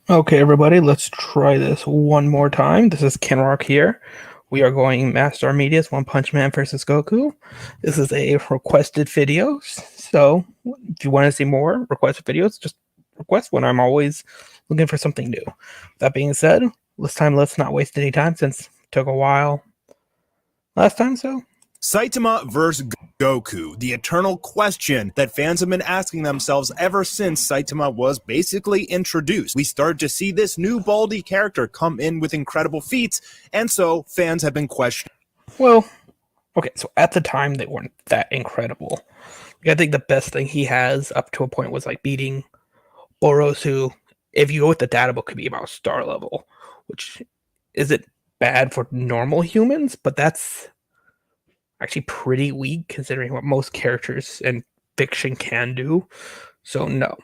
Okay, everybody, let's try this one more time. This is Kenrock here. We are going maStar Media's One Punch Man versus Goku. This is a requested video, so if you want to see more requested videos, just request one. I'm always looking for something new. That being said, this time let's not waste any time since it took a while last time, so Saitama vs. Goku, the eternal question that fans have been asking themselves ever since Saitama was basically introduced. We started to see this new Baldy character come in with incredible feats, and so fans have been questioning. well, okay, so at the time they weren't that incredible. I think the best thing he has up to a point was like beating Boros, who, if you go with the data book, could be about star level, which isn't bad for normal humans, but that's actually pretty weak considering what most characters in fiction can do. So no.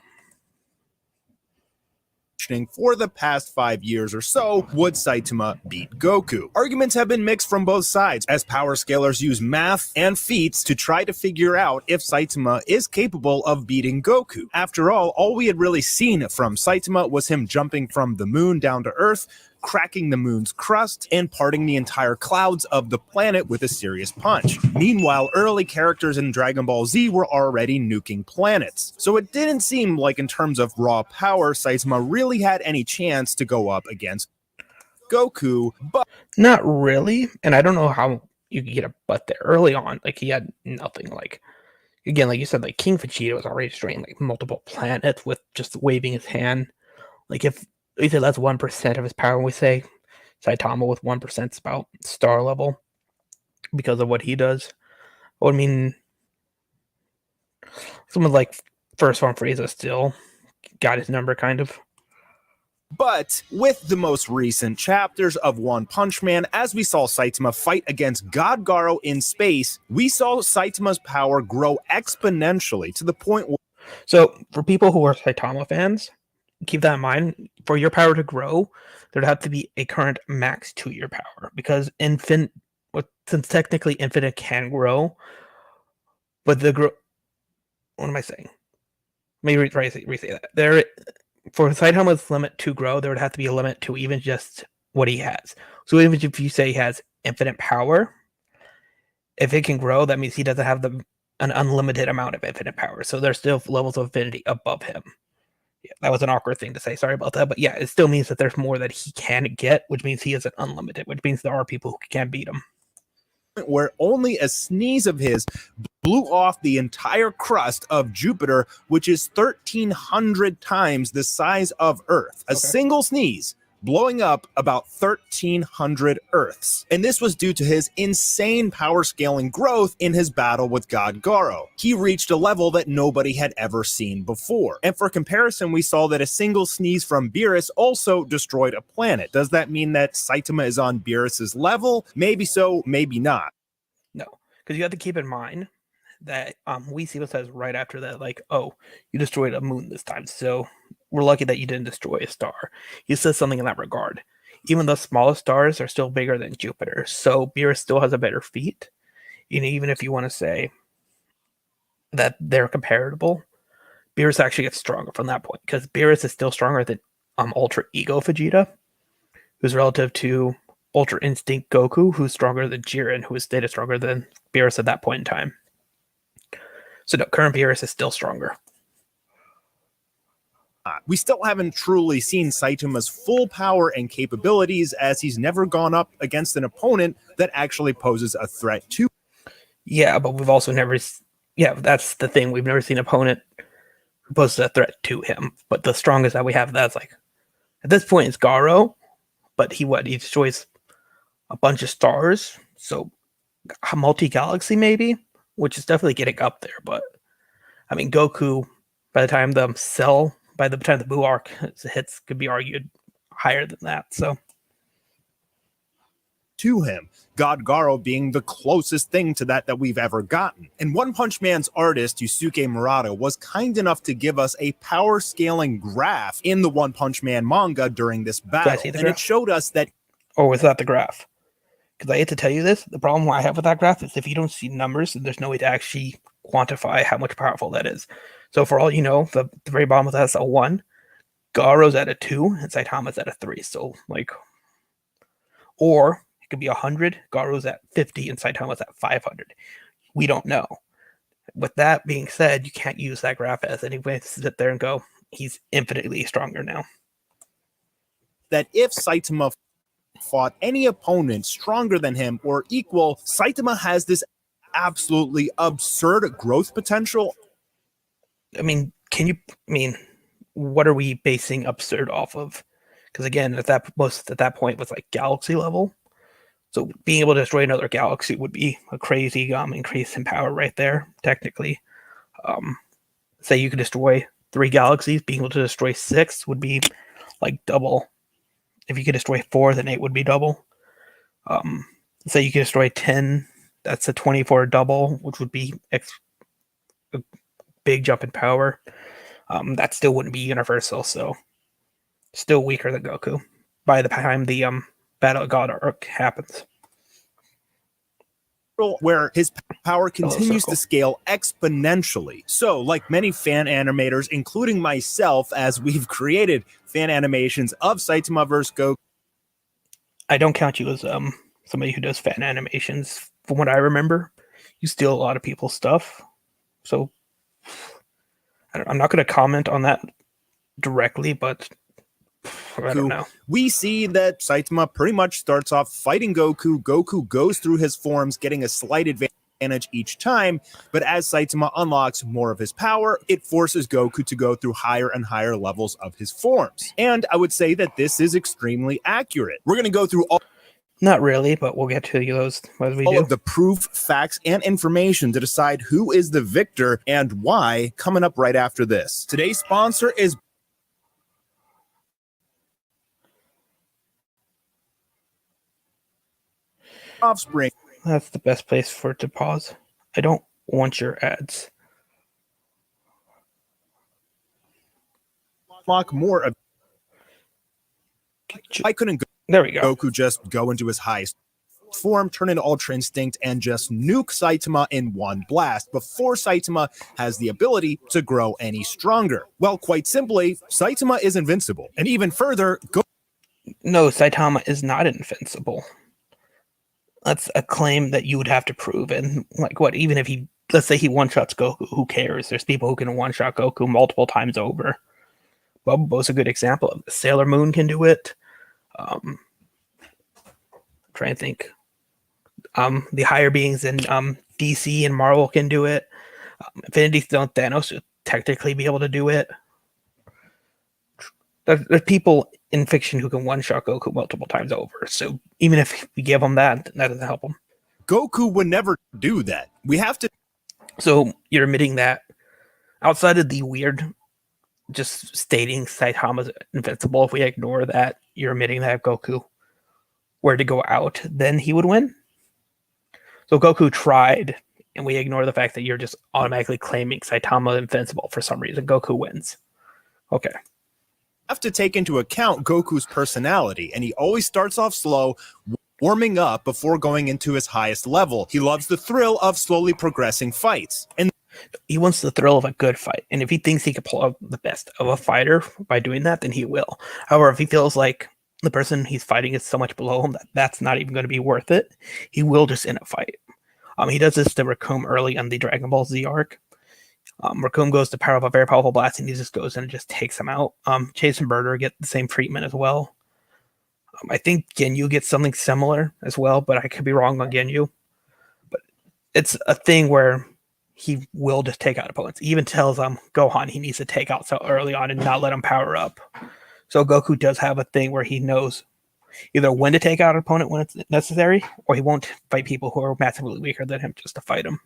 For the past 5 years or so, would Saitama beat Goku? Arguments have been mixed from both sides, as power scalers use math and feats to try to figure out if Saitama is capable of beating Goku. After all we had really seen from Saitama was him jumping from the moon down to Earth, cracking the moon's crust, and parting the entire clouds of the planet with a serious punch. Meanwhile, early characters in Dragon Ball Z were already nuking planets. So it didn't seem like in terms of raw power, Saitama really had any chance to go up against Goku, but not really. And I don't know how you could get a butt there early on. Like, he had nothing. Like, again, like you said, like King Vegeta was already destroying like multiple planets with just waving his hand. Like, if we say that's 1% of his power, we say Saitama with 1% is about star level because of what he does. I mean, someone like First Form Frieza still got his number, kind of. But with the most recent chapters of One Punch Man, as we saw Saitama fight against God Garo in space, we saw Saitama's power grow exponentially to the point where... So, for people who are Saitama fans, keep that in mind. For your power to grow, there'd have to be a current max to your power, because since technically infinite can grow, but what am I saying? Maybe re-say that. For Saitama's limit to grow, there would have to be a limit to even just what he has. So even if you say he has infinite power, if it can grow, that means he doesn't have an unlimited amount of infinite power. So there's still levels of infinity above him. Yeah, that was an awkward thing to say. Sorry about that. But yeah, it still means that there's more that he can get, which means he isn't unlimited, which means there are people who can beat him. Where only a sneeze of his blew off the entire crust of Jupiter, which is 1,300 times the size of Earth. A single sneeze blowing up about 1,300 Earths. And this was due to his insane power scaling growth in his battle with God Garo. He reached a level that nobody had ever seen before. And for comparison, we saw that a single sneeze from Beerus also destroyed a planet. Does that mean that Saitama is on Beerus's level? Maybe so, maybe not. No, because you have to keep in mind that Weesiva says right after that, like, oh, you destroyed a moon this time, so we're lucky that you didn't destroy a star. He says something in that regard. Even the smallest stars are still bigger than Jupiter, so Beerus still has a better feat. Even if you want to say that they're comparable, Beerus actually gets stronger from that point, because Beerus is still stronger than Ultra Ego Vegeta, who's relative to Ultra Instinct Goku, who's stronger than Jiren, who is stated stronger than Beerus at that point in time. So no, current Beerus is still stronger. We still haven't truly seen Saitama's full power and capabilities, as he's never gone up against an opponent that actually poses a threat to. Yeah, but we've also never... Yeah, that's the thing. We've never seen an opponent who poses a threat to him. But the strongest that we have, that's like... At this point, it's Garo. But he destroys a bunch of stars. So, a multi-galaxy, maybe? Which is definitely getting up there. But, I mean, Goku, by the time the Buu arc hits, could be argued higher than that. So, to him, God Garo being the closest thing to that we've ever gotten. And One Punch Man's artist, Yusuke Murata, was kind enough to give us a power scaling graph in the One Punch Man manga during this battle. And it showed us that... Or was that the graph? Because I hate to tell you this, the problem I have with that graph is if you don't see numbers, there's no way to actually quantify how much powerful that is. So for all you know, the very bottom of that is a 1. Garo's at a 2 and Saitama's at a 3. So like, or it could be 100. Garo's at 50 and Saitama's at 500. We don't know. With that being said, you can't use that graph as any way to sit there and go, he's infinitely stronger now. That if Saitama fought any opponent stronger than him or equal, Saitama has this absolutely absurd growth potential. I mean, what are we basing absurd off of? Because again, at that point was like galaxy level. So being able to destroy another galaxy would be a crazy increase in power right there, technically. Say you could destroy 3 galaxies, being able to destroy 6 would be like double. If you could destroy 4, then 8 would be double. Say you could destroy 10, that's a 24 double, which would be a big jump in power. That still wouldn't be universal, so still weaker than Goku by the time the Battle of God arc happens. Where his power continues to scale exponentially. So, like many fan animators, including myself, as we've created fan animations of Saitama vs. Goku. I don't count you as somebody who does fan animations. From what I remember, you steal a lot of people's stuff. So I'm not going to comment on that directly, but I don't know. We see that Saitama pretty much starts off fighting Goku. Goku goes through his forms, getting a slight advantage each time, but as Saitama unlocks more of his power, it forces Goku to go through higher and higher levels of his forms. And I would say that this is extremely accurate. We're going to go through all... Not really, but we'll get to those as we all do. Of the proof, facts, and information to decide who is the victor and why, coming up right after this. Today's sponsor is Offspring. That's the best place for it to pause. I don't want your ads. Unlock more of... I couldn't go. There we go. Goku just go into his highest form, turn into Ultra Instinct, and just nuke Saitama in one blast before Saitama has the ability to grow any stronger. Well, quite simply, Saitama is invincible. And even further, No, Saitama is not invincible. That's a claim that you would have to prove. And like what, even if let's say he one-shots Goku, who cares? There's people who can one-shot Goku multiple times over. Bubbo's a good example of it. Sailor Moon can do it. Trying to think. The higher beings in DC and Marvel can do it. Infinity Stone Thanos would technically be able to do it. There's people in fiction who can one-shot Goku multiple times over. So even if we give them that doesn't help them. Goku would never do that. We have to... So you're admitting that outside of the weird just stating Saitama's invincible, if we ignore that, you're admitting that if Goku were to go out, then he would win? So Goku tried, and we ignore the fact that you're just automatically claiming Saitama invincible for some reason. Goku wins. Okay. Have to take into account Goku's personality, and he always starts off slow, warming up before going into his highest level. He loves the thrill of slowly progressing fights. And he wants the thrill of a good fight. And if he thinks he can pull out the best of a fighter by doing that, then he will. However, if he feels like the person he's fighting is so much below him that that's not even going to be worth it, he will just end a fight. He does this to Raccoon early on the Dragon Ball Z arc. Raccoon goes to power up a very powerful blast, and he just goes in and just takes him out. Chase and Birder get the same treatment as well. I think Ginyu gets something similar as well, but I could be wrong on Ginyu. But it's a thing where he will just take out opponents. He even tells Gohan he needs to take out so early on and not let him power up. So Goku does have a thing where he knows either when to take out an opponent when it's necessary, or he won't fight people who are massively weaker than him just to fight him.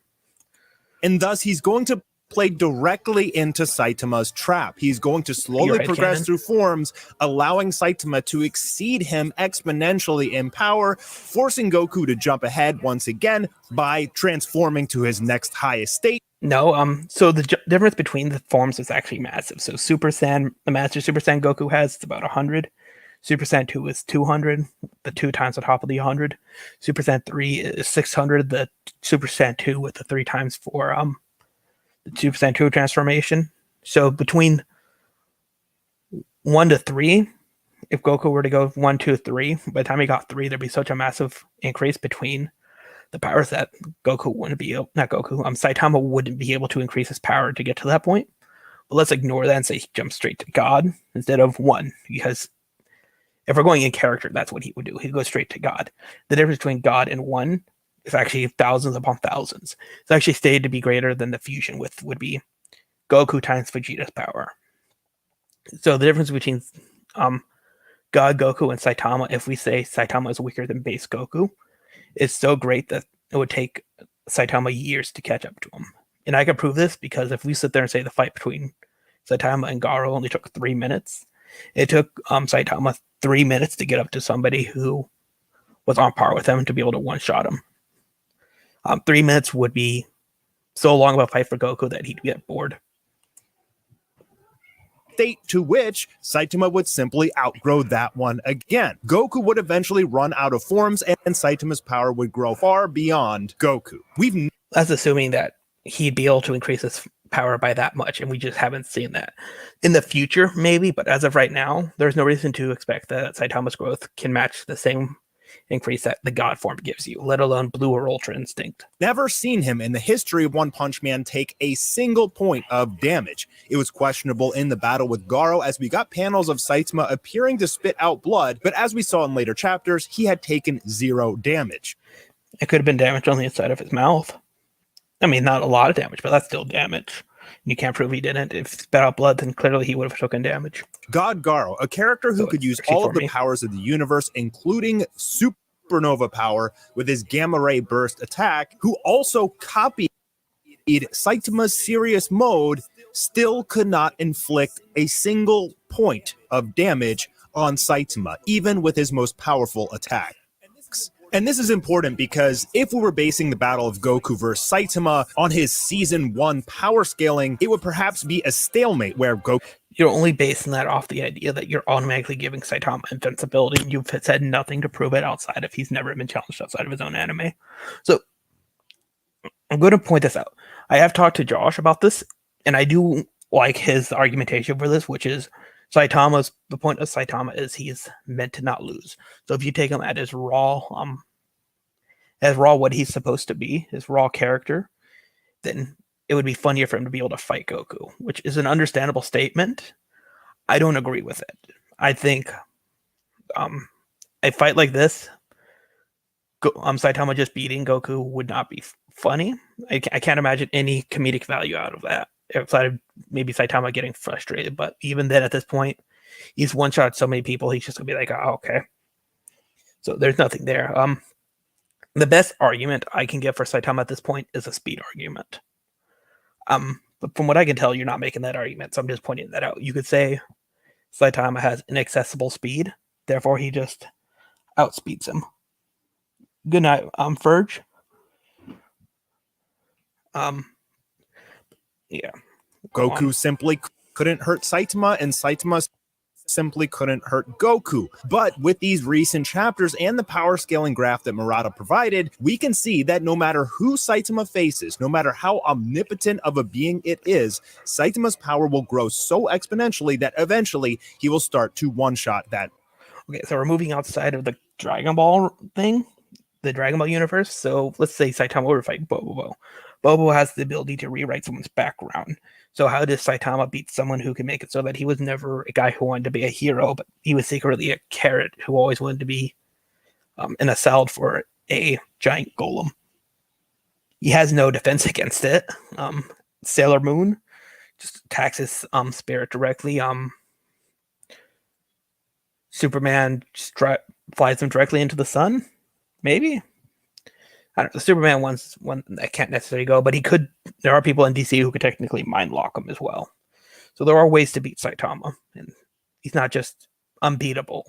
And thus he's going to play directly into Saitama's trap. He's going to slowly progress through forms, allowing Saitama to exceed him exponentially in power, forcing Goku to jump ahead once again by transforming to his next highest state. No, so the difference between the forms is actually massive. So Super Saiyan, the Master Super Saiyan Goku has, it's about 100. Super Saiyan 2 is 200, the 2 times the top of the 100. Super Saiyan 3 is 600, the Super Saiyan 2 with the 3 times for the Super Saiyan 2 transformation. So between 1 to 3, if Goku were to go 1, 2, 3, by the time he got 3, there'd be such a massive increase between the powers that Goku wouldn't be able, not Goku, Saitama wouldn't be able to increase his power to get to that point. But let's ignore that and say he jumps straight to God instead of 1, because if we're going in character, that's what he would do. He'd go straight to God. The difference between God and 1 is actually thousands upon thousands. It's actually stated to be greater than the fusion with would be Goku times Vegeta's power. So the difference between God, Goku, and Saitama, if we say Saitama is weaker than base Goku, is so great that it would take Saitama years to catch up to him. And I can prove this because if we sit there and say the fight between Saitama and Garo only took 3 minutes, it took Saitama 3 minutes to get up to somebody who was on par with him to be able to one-shot him. 3 minutes would be so long of a fight for Goku that he'd get bored. State to which Saitama would simply outgrow that one again. Goku would eventually run out of forms, and Saitama's power would grow far beyond Goku. That's assuming that he'd be able to increase his power by that much, and we just haven't seen that. In the future, maybe, but as of right now, there's no reason to expect that Saitama's growth can match the same increase that the God form gives you, let alone Blue or Ultra Instinct. Never seen him in the history of One Punch Man take a single point of damage. It was questionable in the battle with Garo, as we got panels of Saitama appearing to spit out blood, but as we saw in later chapters, he had taken 0 damage. It could have been damage on the inside of his mouth. I mean, not a lot of damage, but that's still damage. You can't prove he didn't. If he spat out blood, then clearly he would have taken damage. God Garo, a character who could use all of the powers of the universe, including supernova power with his gamma ray burst attack, who also copied Saitama's serious mode, still could not inflict a single point of damage on Saitama, even with his most powerful attack. And this is important because if we were basing the battle of Goku versus Saitama on his season 1 power scaling, it would perhaps be a stalemate where Goku... You're only basing that off the idea that you're automatically giving Saitama invincibility, and you've said nothing to prove it outside if he's never been challenged outside of his own anime. So I'm going to point this out. I have talked to Josh about this, and I do like his argumentation for this, which is the point of Saitama is he's meant to not lose. So if you take him at his raw what he's supposed to be, his raw character, then it would be funnier for him to be able to fight Goku, which is an understandable statement. I don't agree with it. I think a fight like this, Saitama just beating Goku would not be funny. I can't imagine any comedic value out of that, outside of maybe Saitama getting frustrated. But even then, at this point, he's one-shot so many people, he's just going to be like, oh, okay. So there's nothing there. The best argument I can give for Saitama at this point is a speed argument. But from what I can tell, you're not making that argument, so I'm just pointing that out. You could say Saitama has inaccessible speed, therefore he just outspeeds him. Good night, Ferg. Yeah. Goku simply couldn't hurt Saitama, and Saitama simply couldn't hurt Goku. But with these recent chapters and the power scaling graph that Murata provided, we can see that no matter who Saitama faces, no matter how omnipotent of a being it is, Saitama's power will grow so exponentially that eventually he will start to one-shot that. Okay, so we're moving outside of the Dragon Ball thing, the Dragon Ball universe. So let's say Saitama were to fight Bobo. Bobo has the ability to rewrite someone's background. So how does Saitama beat someone who can make it so that he was never a guy who wanted to be a hero, but he was secretly a carrot who always wanted to be in a salad for a giant golem? He has no defense against it. Sailor Moon just attacks his spirit directly. Superman just flies him directly into the sun. Maybe. I don't know. The Superman one's one that can't necessarily go, but he could. There are people in DC who could technically mind lock him as well. So there are ways to beat Saitama, and he's not just unbeatable.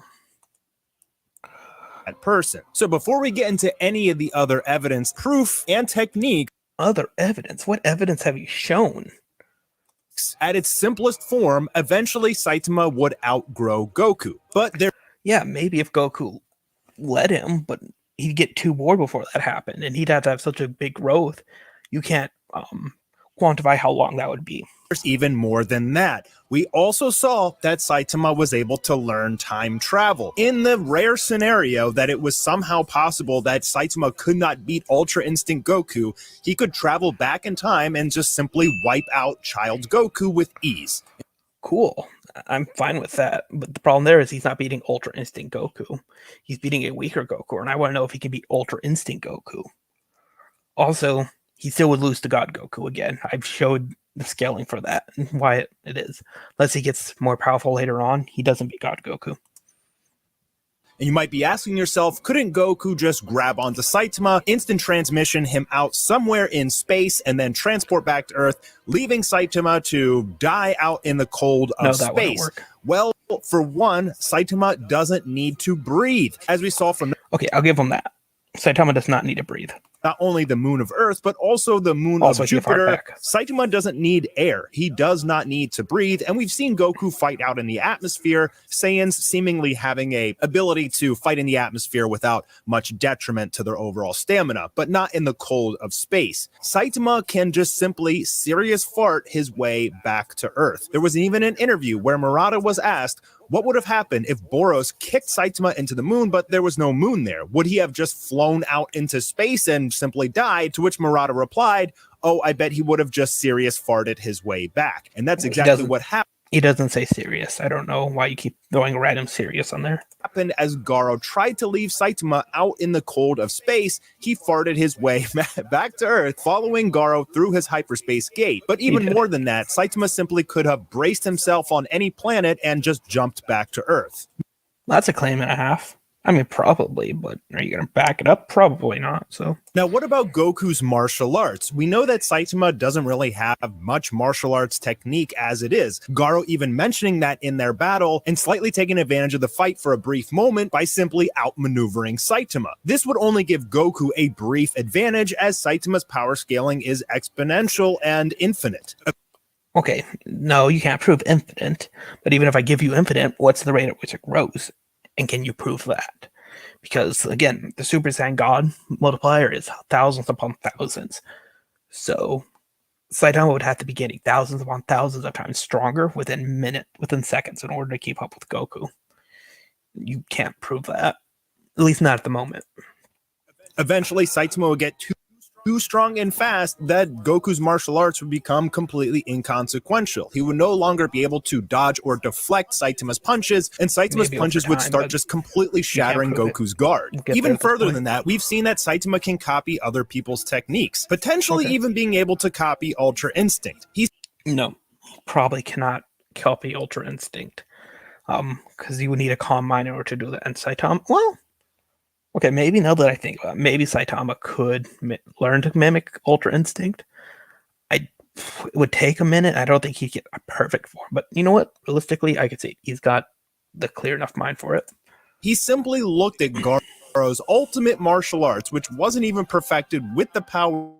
Person. So before we get into any of the other evidence, proof, and technique. Other evidence? What evidence have you shown? At its simplest form, eventually Saitama would outgrow Goku. But there. Yeah, maybe if Goku let him, but he'd get too bored before that happened, and he'd have to have such a big growth. You can't quantify how long that would be. even more than that. We also saw that Saitama was able to learn time travel. In the rare scenario that it was somehow possible that Saitama could not beat Ultra Instinct Goku, he could travel back in time and just simply wipe out Child Goku with ease. Cool. I'm fine with that. But the problem there is he's not beating Ultra Instinct Goku. He's beating a weaker Goku, and I want to know if he can beat Ultra Instinct Goku. Also, he still would lose to God Goku again. I've showed the scaling for that and why it is. Unless he gets more powerful later on, he doesn't beat God Goku. And you might be asking yourself, couldn't Goku just grab onto Saitama, instant transmission him out somewhere in space, and then transport back to Earth, leaving Saitama to die out in the cold of space? Well, for one, Saitama doesn't need to breathe. As we saw from... Okay, I'll give him that. Saitama does not need to breathe. Not only the moon of Earth, but also the moon of Jupiter. Saitama doesn't need air. He does not need to breathe. And we've seen Goku fight out in the atmosphere, Saiyans seemingly having a ability to fight in the atmosphere without much detriment to their overall stamina, but not in the cold of space. Saitama can just simply serious fart his way back to Earth. There was even an interview where Murata was asked, what would have happened if Boros kicked Saitama into the moon, but there was no moon there? Would he have just flown out into space and simply died? To which Murata replied, oh, I bet he would have just serious farted his way back. And that's exactly what happened. He doesn't say serious. I don't know why you keep throwing random serious on there. Happened as Garo tried to leave Saitama out in the cold of space. He farted his way back to Earth, following Garo through his hyperspace gate. But even more than that, Saitama simply could have braced himself on any planet and just jumped back to Earth. That's a claim and a half. I mean, probably, but are you going to back it up? Probably not. So now, what about Goku's martial arts? We know that Saitama doesn't really have much martial arts technique as it is. Garo even mentioning that in their battle and slightly taking advantage of the fight for a brief moment by simply outmaneuvering Saitama. This would only give Goku a brief advantage as Saitama's power scaling is exponential and infinite. Okay, no, you can't prove infinite, but even if I give you infinite, what's the rate at which it grows? And can you prove that? Because, again, the Super Saiyan God multiplier is thousands upon thousands. So, Saitama would have to be getting thousands upon thousands of times stronger within seconds in order to keep up with Goku. You can't prove that. At least not at the moment. Eventually, Saitama will get too strong and fast that Goku's martial arts would become completely inconsequential. He would no longer be able to dodge or deflect Saitama's punches, and Saitama's punches would start just completely shattering Goku's guard. Even further than that, we've seen that Saitama can copy other people's techniques, potentially even being able to copy Ultra Instinct. No, probably cannot copy Ultra Instinct, because you would need a calm mind in order to do that. And Saitama, well, okay, maybe now that I think about it, maybe Saitama could learn to mimic Ultra Instinct. It would take a minute. I don't think he'd get a perfect form. But you know what? Realistically, I could say he's got the clear enough mind for it. He simply looked at Garo's ultimate martial arts, which wasn't even perfected with the power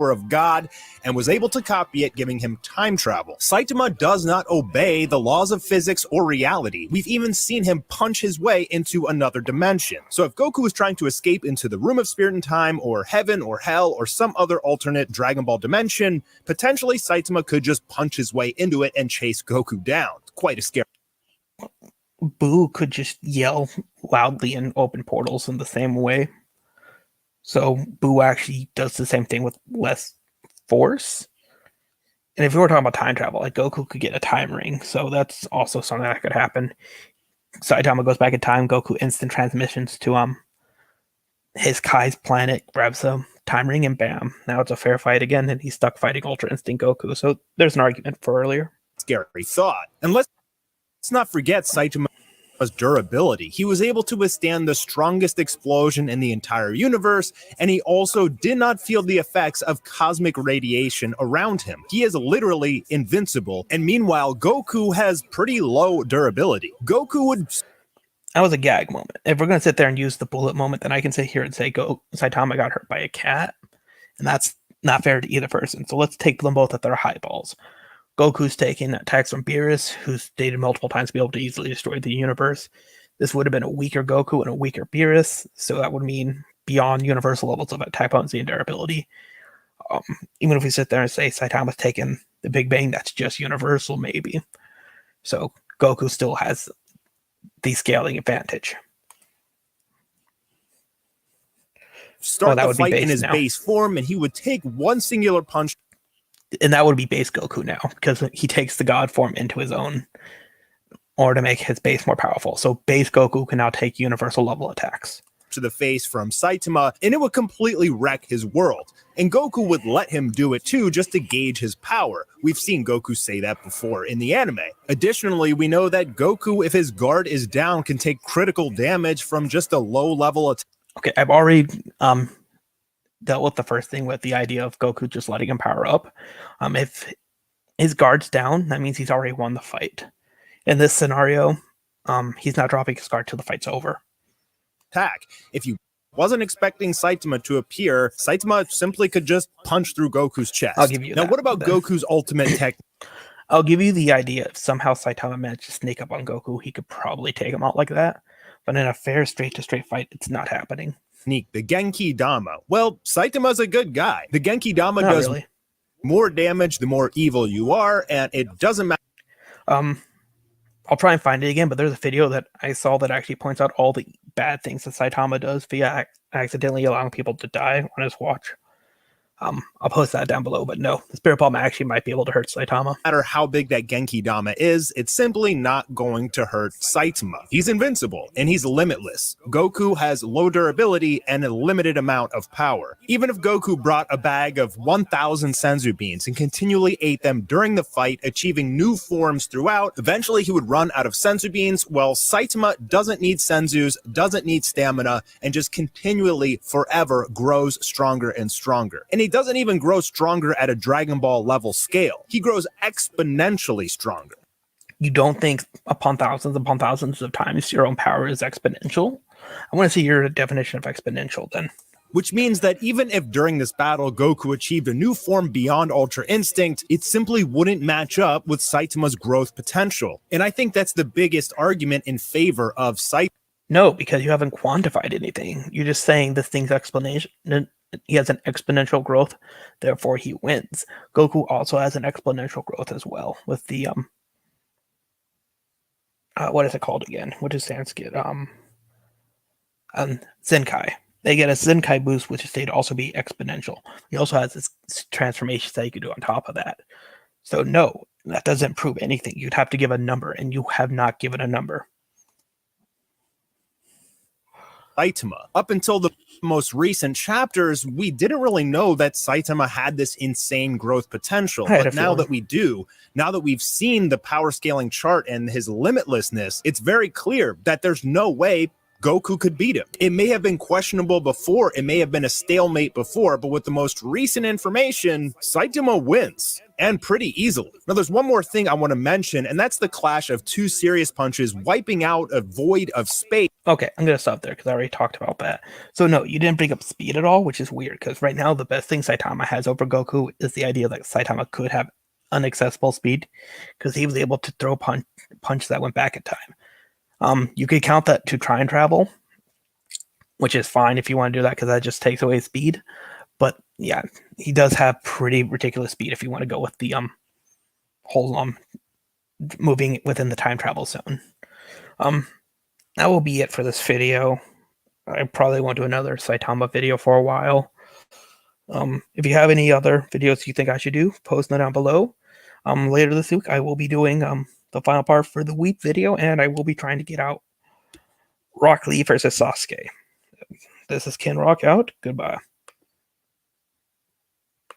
of God, and was able to copy it, giving him time travel. Saitama does not obey the laws of physics or reality. We've even seen him punch his way into another dimension. So if Goku was trying to escape into the Room of Spirit and Time, or heaven, or hell, or some other alternate Dragon Ball dimension, potentially Saitama could just punch his way into it and chase Goku down. Quite a scary. Boo could just yell loudly and open portals in the same way. So Boo actually does the same thing with less force. And if we were talking about time travel, like Goku could get a time ring, so that's also something that could happen. Saitama goes back in time, Goku instant transmissions to his Kai's planet, grabs a time ring, and bam, now it's a fair fight again, and he's stuck fighting Ultra Instinct Goku. So there's an argument for earlier. Scary thought. And let's not forget Saitama's durability. He was able to withstand the strongest explosion in the entire universe, and he also did not feel the effects of cosmic radiation around him. He is literally invincible, and meanwhile, Goku has pretty low durability. Goku would... That was a gag moment. If we're going to sit there and use the bullet moment, then I can sit here and say, Saitama got hurt by a cat, and that's not fair to either person. So let's take them both at their high balls. Goku's taking attacks from Beerus, who's stated multiple times to be able to easily destroy the universe. This would have been a weaker Goku and a weaker Beerus, so that would mean beyond universal levels of attack potency and durability. Even if we sit there and say Saitama's taken the Big Bang, that's just universal, maybe. So Goku still has the scaling advantage. Start that the would be fight in base his now. base form, and he would take one singular punch. And that would be base Goku now, because he takes the God form into his own order to make his base more powerful. So base Goku can now take universal level attacks to the face from Saitama, and it would completely wreck his world. And Goku would let him do it too, just to gauge his power. We've seen Goku say that before in the anime. Additionally, we know that Goku, if his guard is down, can take critical damage from just a low level attack. Okay, I've already dealt with the first thing with the idea of Goku just letting him power up. If his guard's down, that means he's already won the fight. In this scenario, he's not dropping his guard till the fight's over. If you wasn't expecting Saitama to appear, Saitama simply could just punch through Goku's chest. I'll give you now, that, what about then. Goku's ultimate technique? I'll give you the idea if somehow Saitama managed to sneak up on Goku, he could probably take him out like that. But in a fair straight-to-straight fight, it's not happening. The Genki Dama. Well, Saitama's a good guy. The Genki Dama does really. more damage the more evil you are, and it doesn't matter. I'll try and find it again, but there's a video that I saw that actually points out all the bad things that Saitama does via accidentally allowing people to die on his watch. I'll post that down below, but no, the Spirit Bomb actually might be able to hurt Saitama. No matter how big that Genki Dama is, it's simply not going to hurt Saitama. He's invincible, and he's limitless. Goku has low durability and a limited amount of power. Even if Goku brought a bag of 1,000 Senzu beans and continually ate them during the fight, achieving new forms throughout, eventually he would run out of Senzu beans. Well, Saitama doesn't need Senzus, doesn't need stamina, and just continually forever grows stronger and stronger. And he doesn't even grow stronger at a Dragon Ball level scale. He grows exponentially stronger. You don't think upon thousands of times your own power is exponential? I want to see your definition of exponential then. Which means that even if during this battle Goku achieved a new form beyond Ultra Instinct, it simply wouldn't match up with Saitama's growth potential. And I think that's the biggest argument in favor of Saitama. No, because you haven't quantified anything. You're just saying this thing's explanation. He has an exponential growth, therefore he wins. Goku also has an exponential growth as well with the what is it called again? What does Sanskrit? Zenkai. They get a Zenkai boost, which is said to also be exponential. He also has this transformations that you could do on top of that. So no, that doesn't prove anything. You'd have to give a number, and you have not given a number. Saitama. Up until the most recent chapters, we didn't really know that Saitama had this insane growth potential. But now that we do, now that we've seen the power scaling chart and his limitlessness, it's very clear that there's no way Goku could beat him. It may have been questionable before, it may have been a stalemate before, but with the most recent information, Saitama wins. And pretty easily. Now, there's one more thing I want to mention, and that's the clash of two serious punches wiping out a void of space. Okay, I'm going to stop there because I already talked about that. So no, you didn't bring up speed at all, which is weird because right now the best thing Saitama has over Goku is the idea that Saitama could have inaccessible speed because he was able to throw punch that went back in time. You could count that to time travel, which is fine if you want to do that because that just takes away speed. But yeah, he does have pretty ridiculous speed if you want to go with the whole moving within the time travel zone. That will be it for this video. I probably won't do another Saitama video for a while. If you have any other videos you think I should do, post them down below. Later this week, I will be doing the final part for the week video, and I will be trying to get out Rock Lee versus Sasuke. This is Ken Rock out. Goodbye.